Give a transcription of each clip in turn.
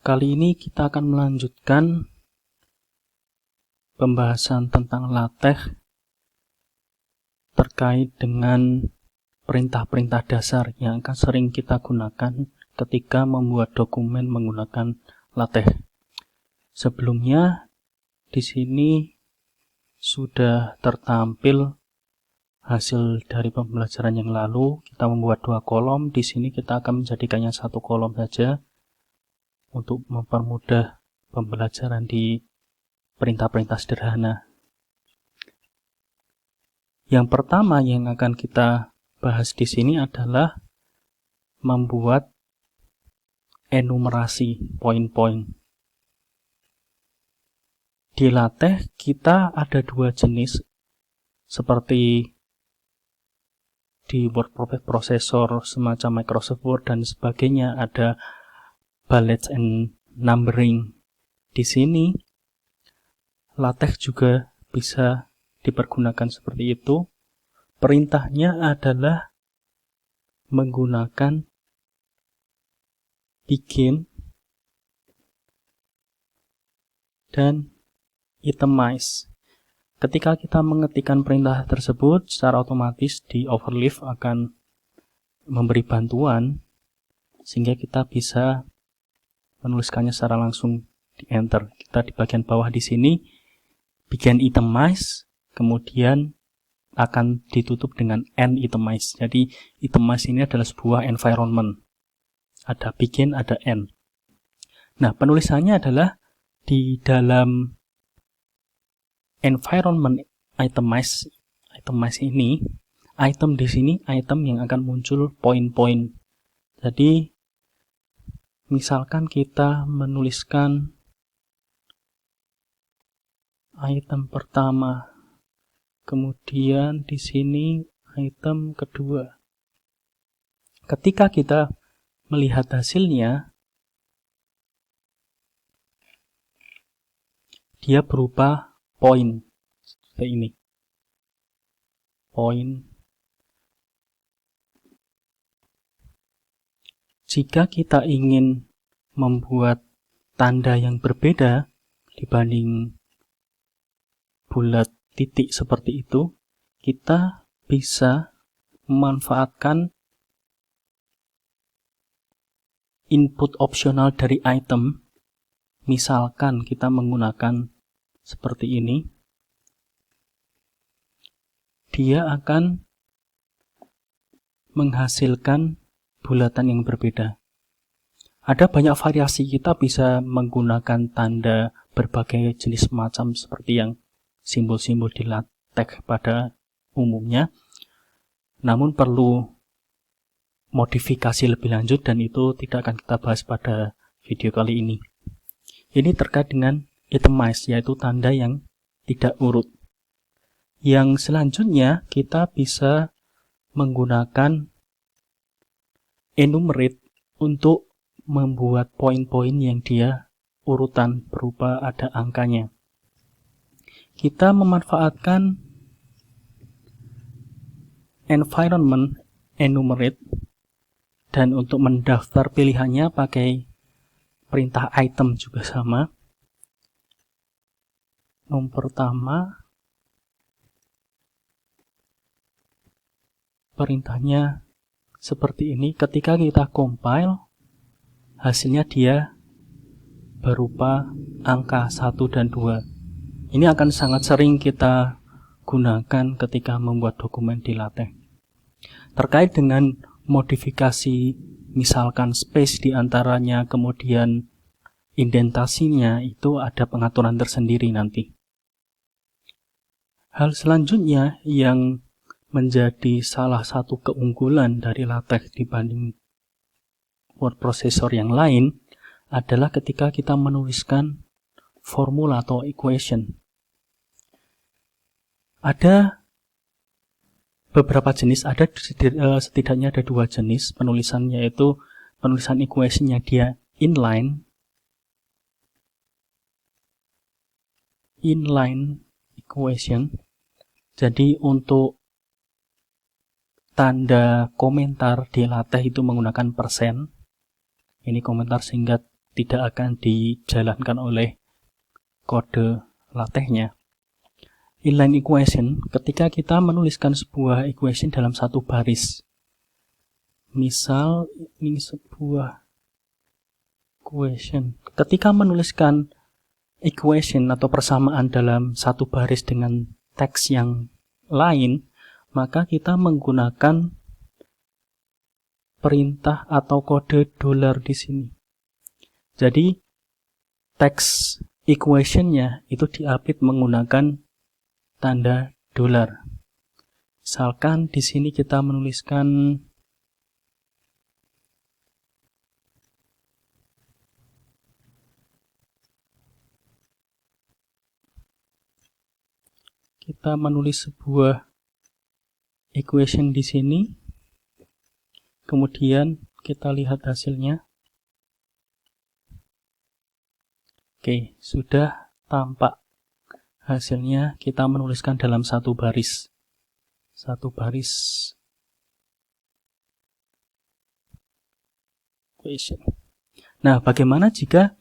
Kali ini kita akan melanjutkan pembahasan tentang LaTeX terkait dengan perintah-perintah dasar yang akan sering kita gunakan ketika membuat dokumen menggunakan LaTeX. Sebelumnya di sini sudah tertampil hasil dari pembelajaran yang lalu. Kita membuat 2 kolom. Di sini kita akan menjadikannya 1 kolom saja untuk mempermudah pembelajaran di perintah-perintah sederhana. Yang pertama yang akan kita bahas di sini adalah membuat enumerasi poin-poin. Di LaTeX kita ada 2 jenis, seperti di word processor semacam Microsoft Word dan sebagainya, ada bullets and numbering. Di sini LaTeX juga bisa dipergunakan seperti itu. Perintahnya adalah menggunakan begin dan itemize. Ketika kita mengetikkan perintah tersebut, secara otomatis di overleaf akan memberi bantuan sehingga kita bisa menuliskannya secara langsung di enter. Kita di bagian bawah di sini begin itemize, kemudian akan ditutup dengan end itemize. Jadi itemize ini adalah sebuah environment. Ada begin, ada end. Nah, penulisannya adalah di dalam environment itemize ini, item di sini item yang akan muncul poin-poin. Jadi misalkan kita menuliskan item pertama, kemudian di sini item kedua. Ketika kita melihat hasilnya, dia berupa poin seperti ini. Poin. Jika kita ingin membuat tanda yang berbeda dibanding bulat titik seperti itu, kita bisa memanfaatkan input opsional dari item. Misalkan kita menggunakan seperti ini, dia akan menghasilkan bulatan yang berbeda. Ada banyak variasi, kita bisa menggunakan tanda berbagai jenis macam seperti yang simbol-simbol di LaTeX pada umumnya. Namun perlu modifikasi lebih lanjut dan itu tidak akan kita bahas pada video kali ini. Ini terkait dengan itemize, yaitu tanda yang tidak urut. Yang selanjutnya kita bisa menggunakan enumerate untuk membuat poin-poin yang dia urutan berupa ada angkanya. Kita memanfaatkan environment enumerate dan untuk mendaftar pilihannya pakai perintah item juga sama. Nomor pertama, perintahnya seperti ini. Ketika kita compile, hasilnya dia berupa angka 1 dan 2. Ini akan sangat sering kita gunakan ketika membuat dokumen di LaTeX. Terkait dengan modifikasi, misalkan space di antaranya, kemudian indentasinya, itu ada pengaturan tersendiri nanti. Hal selanjutnya yang menjadi salah satu keunggulan dari LaTeX dibanding word processor yang lain adalah ketika kita menuliskan formula atau equation. Ada beberapa jenis, ada setidaknya ada 2 jenis penulisan, yaitu penulisan equationnya dia inline equation. Jadi untuk tanda komentar di LaTeX itu menggunakan persen. Ini komentar sehingga tidak akan dijalankan oleh kode LaTeX-nya. Inline equation, ketika kita menuliskan sebuah equation dalam satu baris. Misal ini sebuah equation. Ketika menuliskan equation atau persamaan dalam satu baris dengan teks yang lain, maka kita menggunakan perintah atau kode dollar di sini. Jadi teks equation-nya itu diupdate menggunakan tanda dolar. Misalkan di sini kita menuliskan sebuah equation di sini. Kemudian kita lihat hasilnya. Oke, sudah tampak hasilnya. Kita menuliskan dalam satu baris. Equation. Nah, bagaimana jika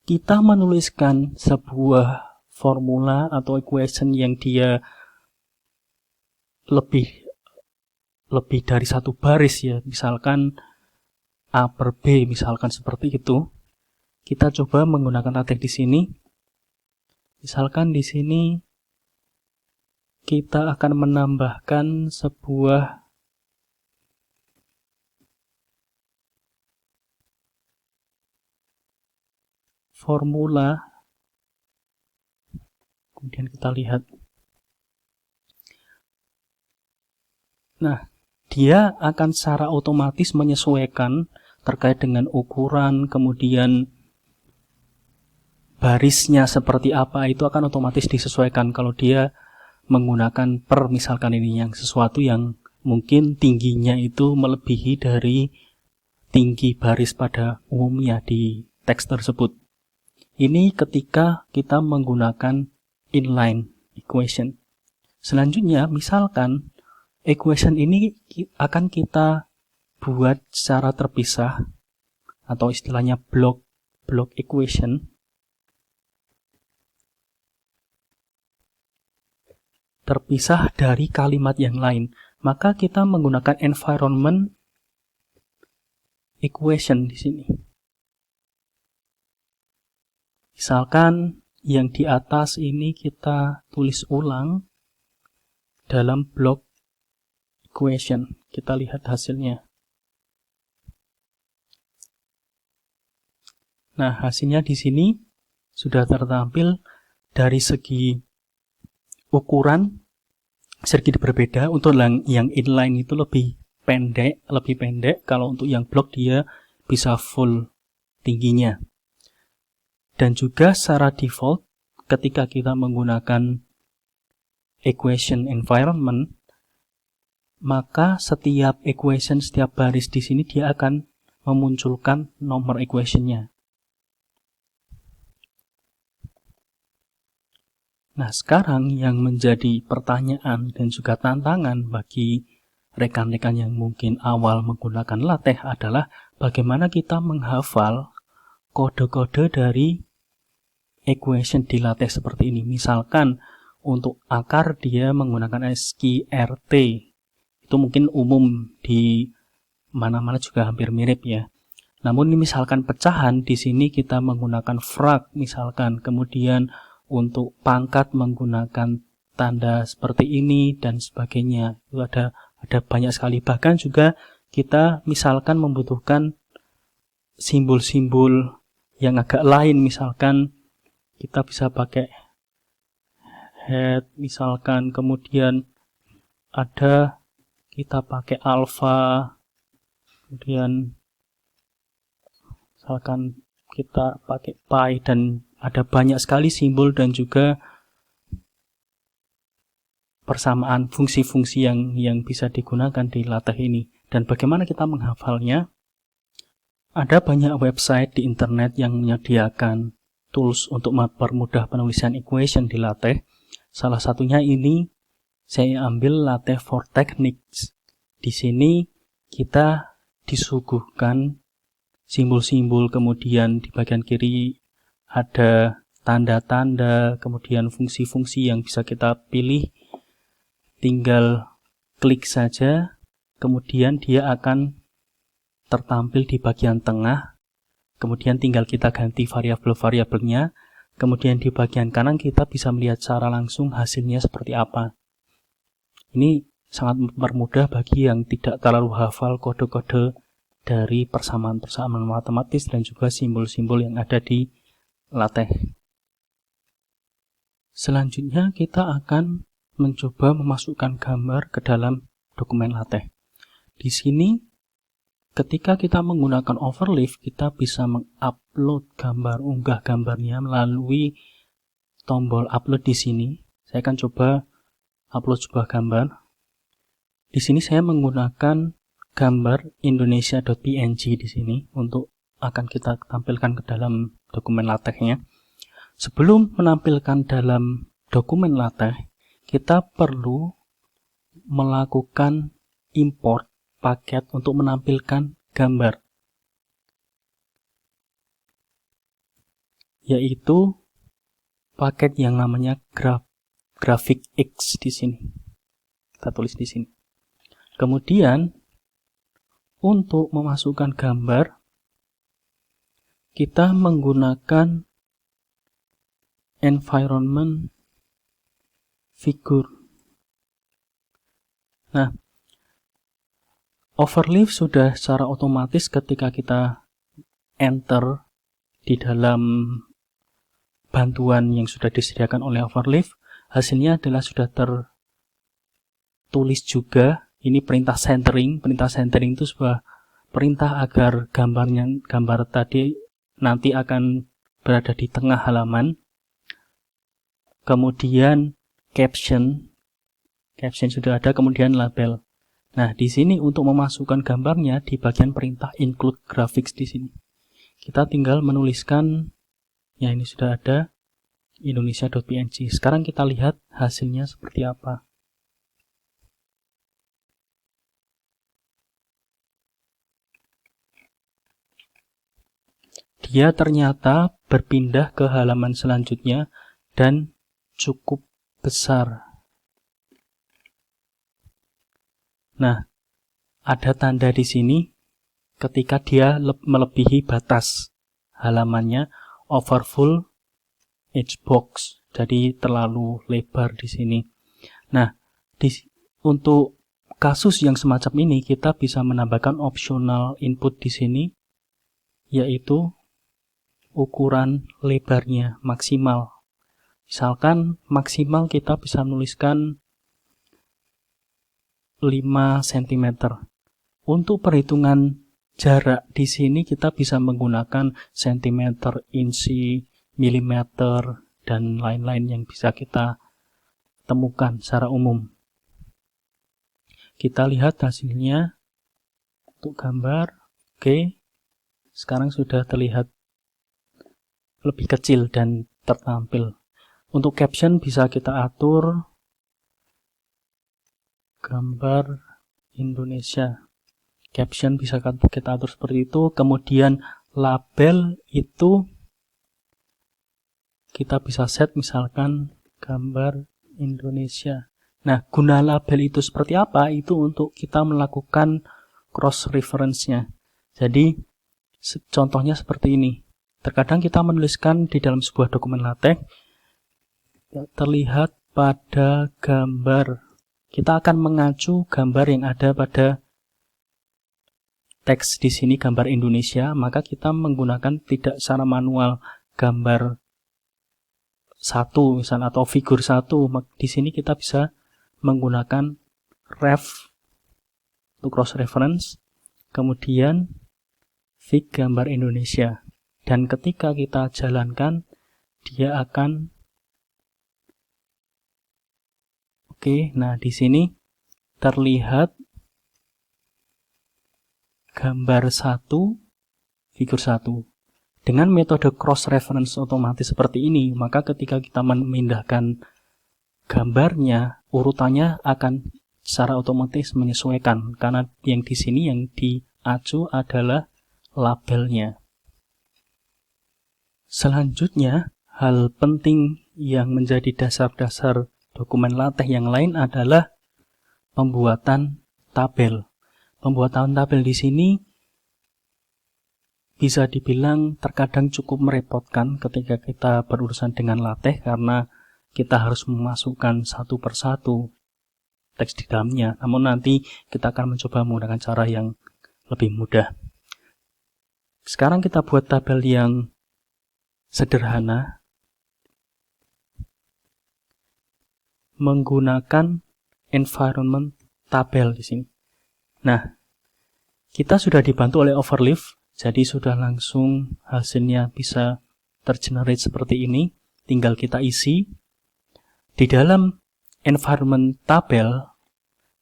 kita menuliskan sebuah formula atau equation yang dia lebih dari satu baris ya, misalkan A per B, misalkan seperti itu. Kita coba menggunakan LaTeX di sini. Misalkan di sini kita akan menambahkan sebuah formula. Kemudian kita lihat. Nah, dia akan secara otomatis menyesuaikan terkait dengan ukuran, kemudian barisnya seperti apa, itu akan otomatis disesuaikan kalau dia menggunakan per, misalkan ini yang sesuatu yang mungkin tingginya itu melebihi dari tinggi baris pada umumnya di teks tersebut. Ini ketika kita menggunakan inline equation. Selanjutnya, misalkan equation ini akan kita buat secara terpisah atau istilahnya block equation. Terpisah dari kalimat yang lain, maka kita menggunakan environment equation di sini. Misalkan yang di atas ini kita tulis ulang dalam block equation. Kita lihat hasilnya. Nah, hasilnya di sini sudah tertampil dari segi ukuran sedikit berbeda. Untuk yang inline itu lebih pendek. Kalau untuk yang block dia bisa full tingginya. Dan juga secara default ketika kita menggunakan equation environment, maka setiap equation, setiap baris di sini dia akan memunculkan nomor equation-nya. Nah, sekarang yang menjadi pertanyaan dan juga tantangan bagi rekan-rekan yang mungkin awal menggunakan LaTeX adalah bagaimana kita menghafal kode-kode dari equation di LaTeX seperti ini. Misalkan untuk akar dia menggunakan SQRT. Itu mungkin umum di mana-mana juga hampir mirip ya. Namun ini misalkan pecahan, di sini kita menggunakan frag misalkan. Kemudian untuk pangkat menggunakan tanda seperti ini dan sebagainya. Itu ada banyak sekali. Bahkan juga kita misalkan membutuhkan simbol-simbol yang agak lain, misalkan kita bisa pakai head misalkan, kemudian ada kita pakai alpha, kemudian misalkan kita pakai pi, dan ada banyak sekali simbol dan juga persamaan fungsi-fungsi yang bisa digunakan di LaTeX ini. Dan bagaimana kita menghafalnya? Ada banyak website di internet yang menyediakan tools untuk mempermudah penulisan equation di LaTeX. Salah satunya ini saya ambil LaTeX for Techniques. Di sini kita disuguhkan simbol-simbol, kemudian di bagian kiri ada tanda-tanda, kemudian fungsi-fungsi yang bisa kita pilih. Tinggal klik saja, kemudian dia akan tertampil di bagian tengah, kemudian tinggal kita ganti variabel-variabelnya, kemudian di bagian kanan kita bisa melihat secara langsung hasilnya seperti apa. Ini sangat mempermudah bagi yang tidak terlalu hafal kode-kode dari persamaan-persamaan matematis dan juga simbol-simbol yang ada di LaTeX. Selanjutnya kita akan mencoba memasukkan gambar ke dalam dokumen LaTeX. Di sini ketika kita menggunakan overleaf, kita bisa mengupload gambar, unggah gambarnya melalui tombol upload di sini. Saya akan coba upload sebuah gambar. Di sini saya menggunakan gambar indonesia.png di sini untuk akan kita tampilkan ke dalam dokumen LaTeX-nya. Sebelum menampilkan dalam dokumen LaTeX, kita perlu melakukan import paket untuk menampilkan gambar, yaitu paket yang namanya GraphicX di sini. Kita tulis di sini. Kemudian untuk memasukkan gambar, kita menggunakan environment figure. Nah, overleaf sudah secara otomatis ketika kita enter di dalam bantuan yang sudah disediakan oleh overleaf, hasilnya adalah sudah tertulis juga. Ini perintah centering. Perintah centering itu sebuah perintah agar gambar tadi nanti akan berada di tengah halaman. Kemudian caption sudah ada, kemudian label. Nah, di sini untuk memasukkan gambarnya di bagian perintah include graphics di sini. Kita tinggal menuliskan, ya ini sudah ada, indonesia.png. Sekarang kita lihat hasilnya seperti apa. Dia ternyata berpindah ke halaman selanjutnya dan cukup besar. Nah, ada tanda di sini ketika dia melebihi batas halamannya, overfull edge box, jadi terlalu lebar di sini. Nah, untuk kasus yang semacam ini kita bisa menambahkan optional input di sini, yaitu ukuran lebarnya maksimal. Misalkan maksimal kita bisa menuliskan 5 cm. Untuk perhitungan jarak di sini kita bisa menggunakan cm, inci, milimeter, dan lain-lain yang bisa kita temukan secara umum. Kita lihat hasilnya untuk gambar. Oke, sekarang sudah terlihat lebih kecil dan tertampil. Untuk caption bisa kita atur gambar Indonesia. Caption bisa kita atur seperti itu. Kemudian label itu kita bisa set misalkan gambar Indonesia. Nah, guna label itu seperti apa? Itu untuk kita melakukan cross reference-nya. Jadi contohnya seperti ini. Terkadang kita menuliskan di dalam sebuah dokumen LaTeX terlihat pada gambar. Kita akan mengacu gambar yang ada pada teks di sini, gambar Indonesia, maka kita menggunakan tidak secara manual gambar 1 misalnya atau figur 1. Di sini kita bisa menggunakan ref untuk cross reference, kemudian fig gambar Indonesia. Dan ketika kita jalankan, dia akan nah di sini terlihat gambar 1, figur 1. Dengan metode cross reference otomatis seperti ini, maka ketika kita memindahkan gambarnya, urutannya akan secara otomatis menyesuaikan, karena yang di sini yang diacu adalah labelnya. Selanjutnya, hal penting yang menjadi dasar-dasar dokumen LaTeX yang lain adalah pembuatan tabel. Pembuatan tabel di sini bisa dibilang terkadang cukup merepotkan ketika kita berurusan dengan LaTeX karena kita harus memasukkan satu persatu teks di dalamnya. Namun nanti kita akan mencoba menggunakan cara yang lebih mudah. Sekarang kita buat tabel yang sederhana menggunakan environment tabel di sini. Nah, kita sudah dibantu oleh Overleaf, jadi sudah langsung hasilnya bisa tergenerate seperti ini. Tinggal kita isi. Di dalam environment tabel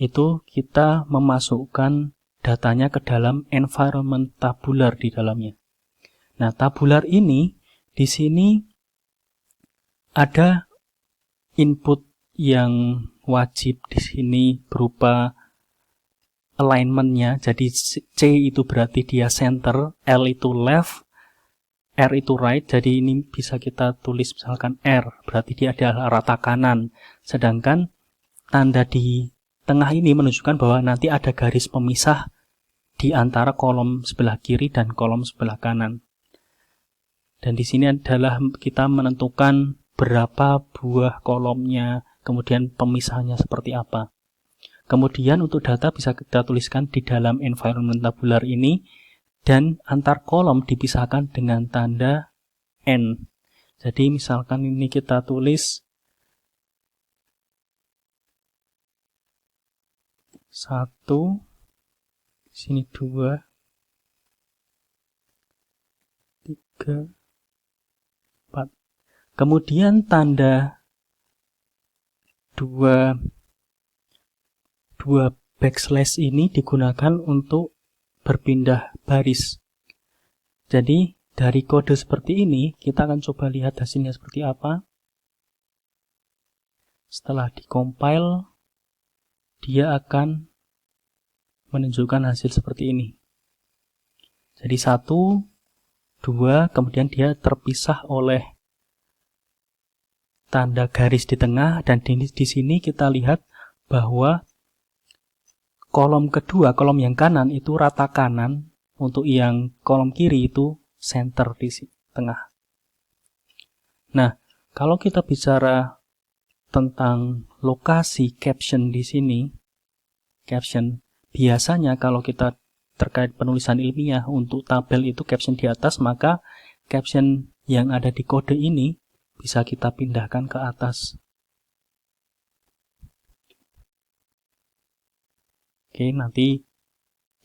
itu kita memasukkan datanya ke dalam environment tabular di dalamnya. Nah, tabular ini di sini ada input yang wajib di sini berupa alignment-nya. Jadi C itu berarti dia center, L itu left, R itu right. Jadi ini bisa kita tulis misalkan R, berarti dia adalah rata kanan. Sedangkan tanda di tengah ini menunjukkan bahwa nanti ada garis pemisah di antara kolom sebelah kiri dan kolom sebelah kanan. Dan di sini adalah kita menentukan berapa buah kolomnya, kemudian pemisahnya seperti apa. Kemudian untuk data bisa kita tuliskan di dalam environment tabular ini, dan antar kolom dipisahkan dengan tanda N. Jadi misalkan ini kita tulis 1, sini 2, 3, 4. Kemudian tanda 2 backslash ini digunakan untuk berpindah baris. Jadi dari kode seperti ini kita akan coba lihat hasilnya seperti apa. Setelah dikompil, dia akan menunjukkan hasil seperti ini. Jadi 1, 2, kemudian dia terpisah oleh tanda garis di tengah, dan di sini kita lihat bahwa kolom kedua, kolom yang kanan itu rata kanan, untuk yang kolom kiri itu center di tengah. Nah, kalau kita bicara tentang lokasi caption di sini, caption biasanya kalau kita terkait penulisan ilmiah untuk tabel itu caption di atas, maka caption yang ada di kode ini bisa kita pindahkan ke atas. Oke, nanti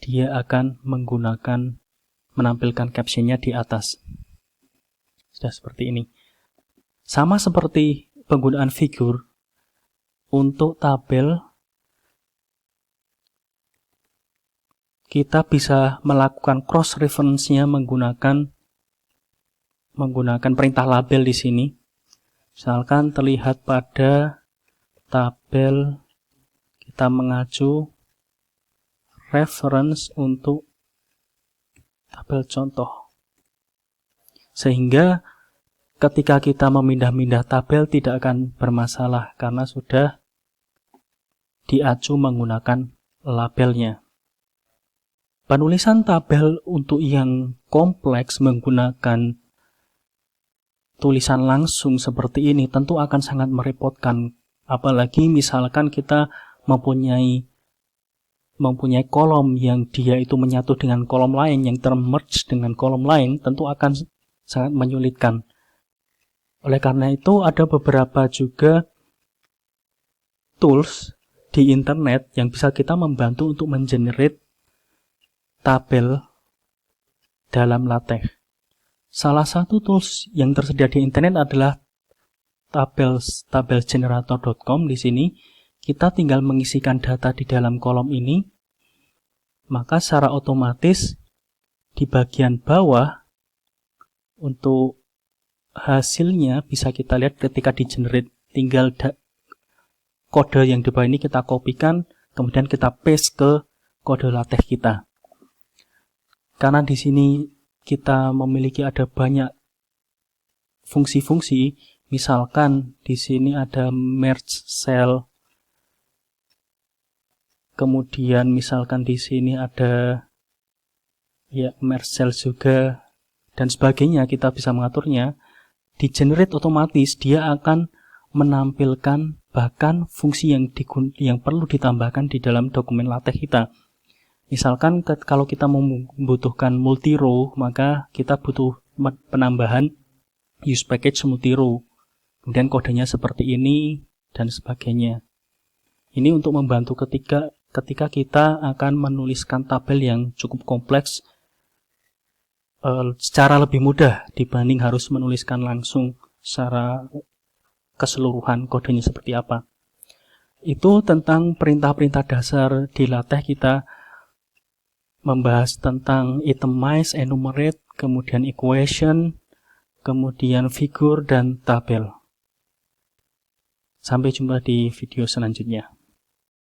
dia akan menampilkan captionnya di atas. Sudah seperti ini. Sama seperti penggunaan figur, untuk tabel kita bisa melakukan cross reference-nya menggunakan perintah label di sini. Misalkan terlihat pada tabel, kita mengacu reference untuk tabel contoh. Sehingga ketika kita memindah-mindah tabel tidak akan bermasalah karena sudah diacu menggunakan labelnya. Penulisan tabel untuk yang kompleks menggunakan tulisan langsung seperti ini tentu akan sangat merepotkan. Apalagi misalkan kita mempunyai kolom yang dia itu menyatu dengan kolom lain, yang termerge dengan kolom lain, tentu akan sangat menyulitkan. Oleh karena itu ada beberapa juga tools di internet yang bisa kita membantu untuk mengenerate tabel dalam LaTeX. Salah satu tools yang tersedia di internet adalah tabelgenerator.com. Di sini kita tinggal mengisikan data di dalam kolom ini, maka secara otomatis di bagian bawah untuk hasilnya bisa kita lihat ketika di-generate. Tinggal kode yang di bawah ini kita kopikan, kemudian kita paste ke kode LaTeX kita. Karena di sini kita memiliki ada banyak fungsi-fungsi, misalkan di sini ada merge cell, kemudian misalkan di sini ada merge cell juga, dan sebagainya, kita bisa mengaturnya. Di generate otomatis dia akan menampilkan bahkan fungsi yang perlu ditambahkan di dalam dokumen LaTeX kita. Misalkan kalau kita membutuhkan multi-row, maka kita butuh penambahan use package multi-row. Kemudian kodenya seperti ini dan sebagainya. Ini untuk membantu ketika kita akan menuliskan tabel yang cukup kompleks secara lebih mudah dibanding harus menuliskan langsung secara keseluruhan kodenya seperti apa. Itu tentang perintah-perintah dasar di LaTeX. Kita membahas tentang itemize, enumerate, kemudian equation, kemudian figure, dan tabel. Sampai jumpa di video selanjutnya.